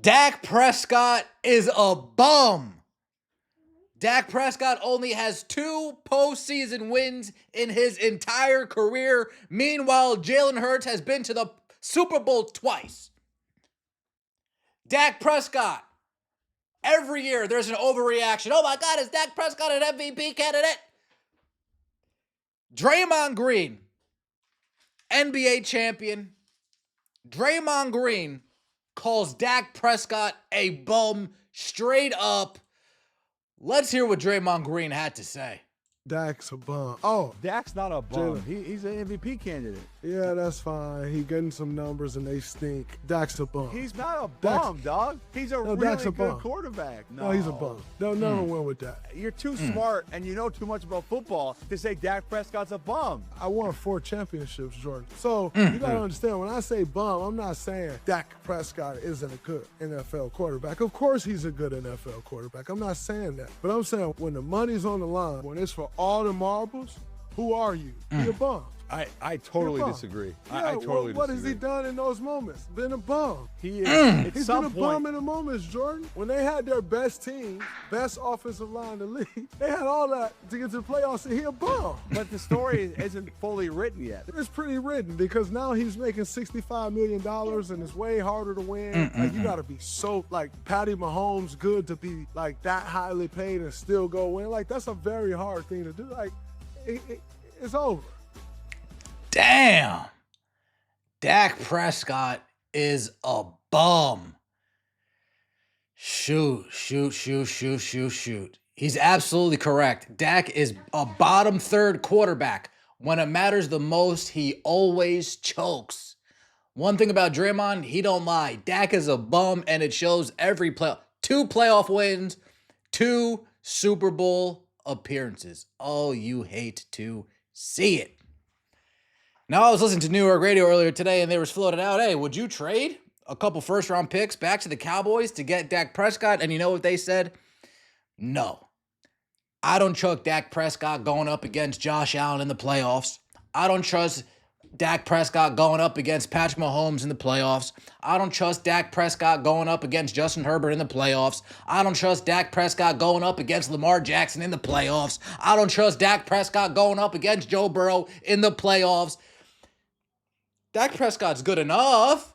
Dak Prescott is a bum. Dak Prescott only has 2 postseason wins in his entire career. Meanwhile, Jalen Hurts has been to the Super Bowl twice. Dak Prescott, every year there's an overreaction. Oh my God, is Dak Prescott an MVP candidate? Draymond Green, NBA champion. Draymond Green calls Dak Prescott a bum straight up. Let's hear what Draymond Green had to say. Dak's a bum. Oh, Dak's not a bum. He's an MVP candidate. yeah, that's fine. He getting some numbers and they stink. Dak's a bum. He's not a bum, dog. He's a Dak's really a bum. good quarterback. No, he's a bum. They'll never win with that. You're too smart and you know too much about football to say Dak Prescott's a bum. I won 4 championships, Jordan. So you gotta understand, when I say bum, I'm not saying Dak Prescott isn't a good NFL quarterback. Of course he's a good NFL quarterback. I'm not saying that. But I'm saying when the money's on the line, when it's for all the marbles, who are you? You're a bum. I totally disagree. Yeah, I totally what disagree. has he done in those moments? Been a bum. He is. He's been a bum in the moments, Jordan. When they had their best team, best offensive line in the league, they had all that to get to the playoffs, and he a bum. But the story isn't fully written yet. It's pretty written because now he's making $65 million and it's way harder to win. Like, you got to be so, like, Patty Mahomes good to be, like, that highly paid and still go win. Like, that's a very hard thing to do. Like, it's over. Damn. Dak Prescott is a bum. Shoot. He's absolutely correct. Dak is a bottom third quarterback. When it matters the most, he always chokes. One thing about Draymond, he don't lie. Dak is a bum, and it shows every play. 2 playoff wins, 2 Super Bowl appearances. Oh, you hate to see it. Now, I was listening to New York radio earlier today, and they were floated out, hey, would you trade a couple first-round picks back to the Cowboys to get Dak Prescott? And you know what they said? No. I don't trust Dak Prescott going up against Josh Allen in the playoffs. I don't trust Dak Prescott going up against Patrick Mahomes in the playoffs. I don't trust Dak Prescott going up against Justin Herbert in the playoffs. I don't trust Dak Prescott going up against Lamar Jackson in the playoffs. I don't trust Dak Prescott going up against Joe Burrow in the playoffs. Dak Prescott's good enough,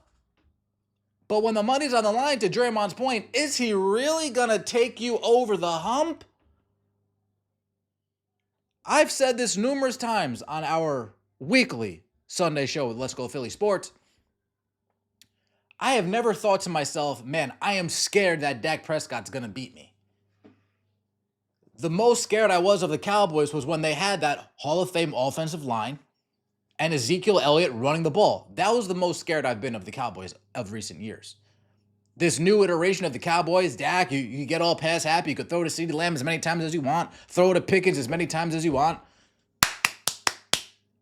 but when the money's on the line, to Draymond's point, is he really going to take you over the hump? I've said this numerous times on our weekly Sunday show with Let's Go Philly Sports. I have never thought to myself, man, I am scared that Dak Prescott's going to beat me. The most scared I was of the Cowboys was when they had that Hall of Fame offensive line and Ezekiel Elliott running the ball. That was the most scared I've been of the Cowboys of recent years. This new iteration of the Cowboys, Dak, you get all pass happy. You could throw to CeeDee Lamb as many times as you want. Throw to Pickens as many times as you want.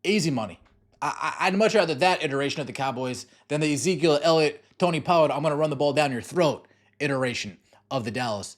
Easy money. I'd much rather that iteration of the Cowboys than the Ezekiel Elliott, Tony Pollard, I'm going to run the ball down your throat iteration of the Dallas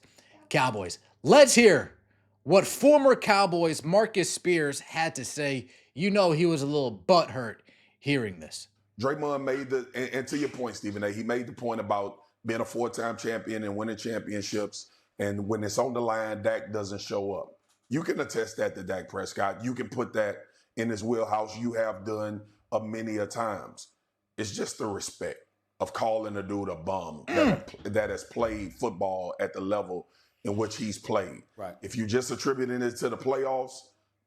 Cowboys. Let's hear what former Cowboys Marcus Spears had to say. You know he was a little butthurt hearing this. Draymond made and to your point, Stephen A., he made the point about being a 4-time champion and winning championships. And when it's on the line, Dak doesn't show up. You can attest that to Dak Prescott. You can put that in his wheelhouse. You have done many a times. It's just the respect of calling a dude a bum that has played football at the level in which he's played. Right. If you just attributing it to the playoffs,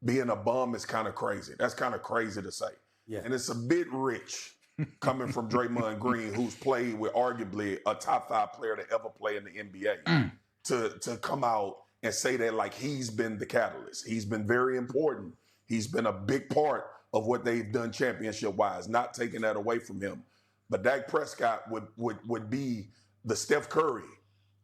being a bum is kind of crazy. That's kind of crazy to say. Yeah. And it's a bit rich coming from Draymond Green, who's played with arguably a top 5 player to ever play in the NBA, to come out and say that like he's been the catalyst. He's been very important. He's been a big part of what they've done championship-wise, not taking that away from him. But Dak Prescott would be the Steph Curry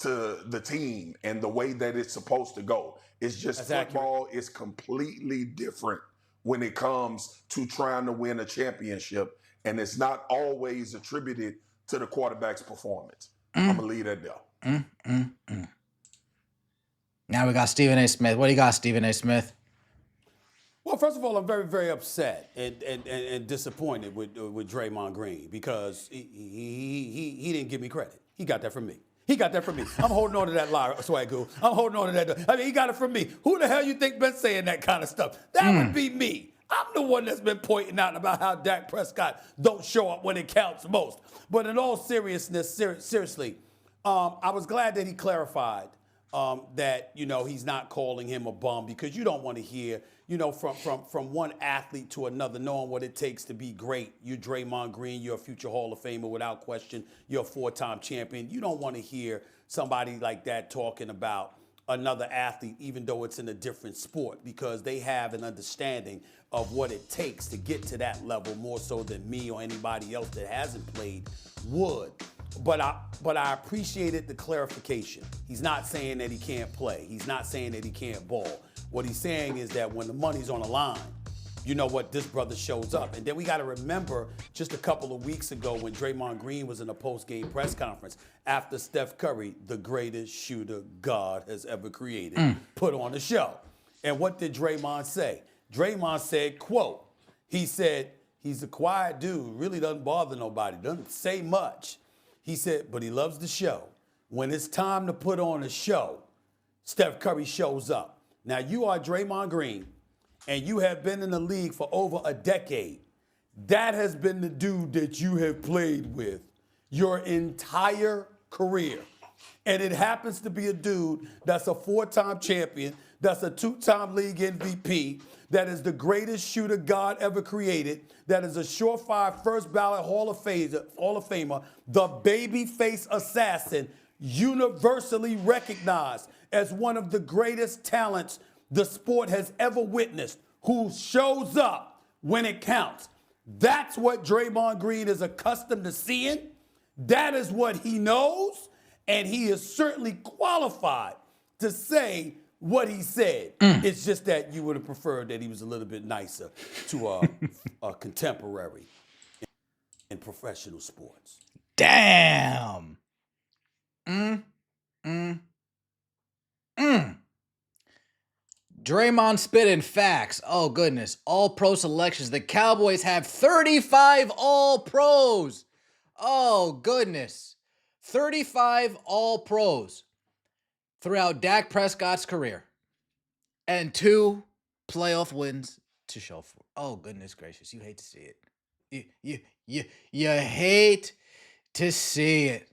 to the team and the way that it's supposed to go. It's just That's football is completely different when it comes to trying to win a championship, and it's not always attributed to the quarterback's performance. I'm going to leave that there. Now we got Stephen A. Smith. What do you got, Stephen A. Smith? Well, first of all, I'm very, very upset and disappointed with Draymond Green because he didn't give me credit. He got that from me. He got that from me. I'm holding on to that lie, Swagoo. I'm holding on to that. I mean, he got it from me. Who the hell you think been saying that kind of stuff? That would be me. I'm the one that's been pointing out about how Dak Prescott don't show up when it counts most. But in all seriousness, seriously, I was glad that he clarified that, he's not calling him a bum, because you don't want to hear, from one athlete to another, knowing what it takes to be great. You're Draymond Green, you're a future Hall of Famer without question. You're a 4-time champion. You don't want to hear somebody like that talking about another athlete, even though it's in a different sport, because they have an understanding of what it takes to get to that level more so than me or anybody else that hasn't played would. But I appreciated the clarification. He's not saying that he can't play. He's not saying that he can't ball. What he's saying is that when the money's on the line, you know what, this brother shows up. And then we got to remember just a couple of weeks ago when Draymond Green was in a post-game press conference after Steph Curry, the greatest shooter God has ever created, put on a show. And what did Draymond say? Draymond said, quote, he said, he's a quiet dude, really doesn't bother nobody, doesn't say much. He said, but he loves the show. When it's time to put on a show, Steph Curry shows up. Now, you are Draymond Green, and you have been in the league for over a decade. That has been the dude that you have played with your entire career. And it happens to be a dude that's a 4-time champion, that's a 2-time league MVP, that is the greatest shooter God ever created, that is a surefire first ballot Hall of Famer, the babyface assassin, universally recognized as one of the greatest talents the sport has ever witnessed, who shows up when it counts. That's what Draymond Green is accustomed to seeing. That is what he knows, and he is certainly qualified to say what he said. It's just that you would have preferred that he was a little bit nicer to a contemporary in professional sports. Damn. Draymond spitting facts. Oh, goodness. All-pro selections. The Cowboys have 35 all-pros. Oh, goodness. 35 all-pros throughout Dak Prescott's career. And 2 playoff wins to show for. Oh, goodness gracious. You hate to see it. You hate to see it.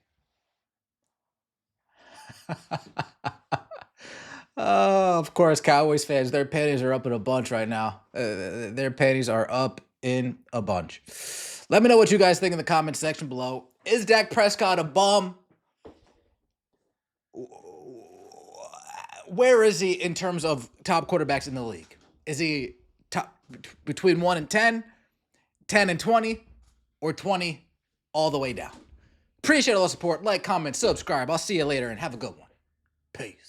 Of course, Cowboys fans, their panties are up in a bunch right now. Their panties are up in a bunch. Let me know what you guys think in the comment section below. Is Dak Prescott a bum? Where is he in terms of top quarterbacks in the league? Is he top between 1 and 10, 10 and 20, or 20 all the way down? Appreciate all the support. Like, comment, subscribe. I'll see you later, and have a good one. Peace.